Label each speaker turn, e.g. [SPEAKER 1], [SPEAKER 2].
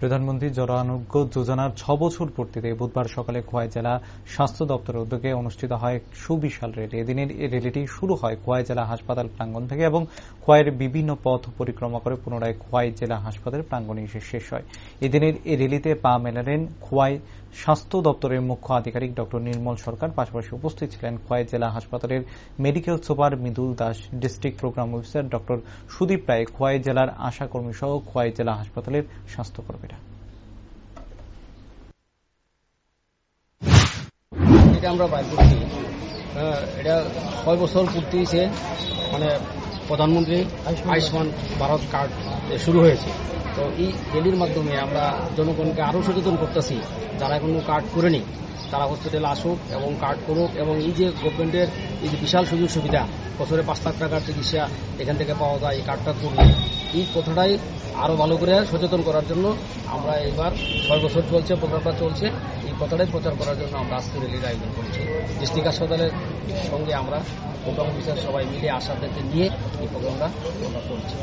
[SPEAKER 1] প্রধানমন্ত্রী জন আরোগ্য যোজনার 6 বছর পূর্তিতে বুধবার সকালে খোয়াই জেলা স্বাস্থ্য দপ্তরের উদ্যোগে অনুষ্ঠিত হয় সুবিশাল র্যালি। এদিনের এই র্যালিটি শুরু হয় খোয়াই জেলা হাসপাতাল প্রাঙ্গণ থেকে এবং খোয়াইয়ের বিভিন্ন পথ পরিক্রমা করে পুনরায় খোয়াই জেলা হাসপাতাল প্রাঙ্গণে এসে শেষ হয়। এদিনের এই র্যালিতে পা মেলালেন খোয়াই স্বাস্থ্য দপ্তরের মুখ্য আধিকারিক ডক্টর নির্মল সরকার। পাশাপাশি উপস্থিত ছিলেন খোয়াই জেলা হাসপাতালের medical super Mridul Das, district program officer doctor Sudip Roy, খোয়াই জেলার আশাকর্মী সহ খোয়াই জেলা হাসপাতালের স্বাস্থ্যকর্মীরা।
[SPEAKER 2] এটা আমরা বাইর করছি, এটা 6 বছর পূর্তি হয়েছে, মানে প্রধানমন্ত্রী আয়ুষ্মান ভারত কার্ড শুরু হয়েছে। তো এই র্যালির মাধ্যমে আমরা জনগণকে আরও সচেতন করতেছি, যারা এখনো কার্ড করেনি তারা হসপিটালে আসুক এবং কার্ড করুক, এবং এই যে গভর্নমেন্টের এই যে বিশাল সুযোগ সুবিধা, বছরে 5 লাখ টাকার চিকিৎসা এখান থেকে পাওয়া যায়, এই কার্ডটা করলে এই কথাটাই আরও ভালো করে সচেতন করার জন্য আমরা এবার 6 বছর চলছে, প্রোগ্রামটা চলছে, এই কথাটাই প্রচার করার জন্য আমরা আজকে র্যালির আয়োজন করছি। ডিস্ট্রিক্ট হাসপাতালের সঙ্গে আমরা প্রোগ্রাম অফিসার সবাই মিলে আশাদেরকে নিয়ে এই প্রোগ্রামটা করছি।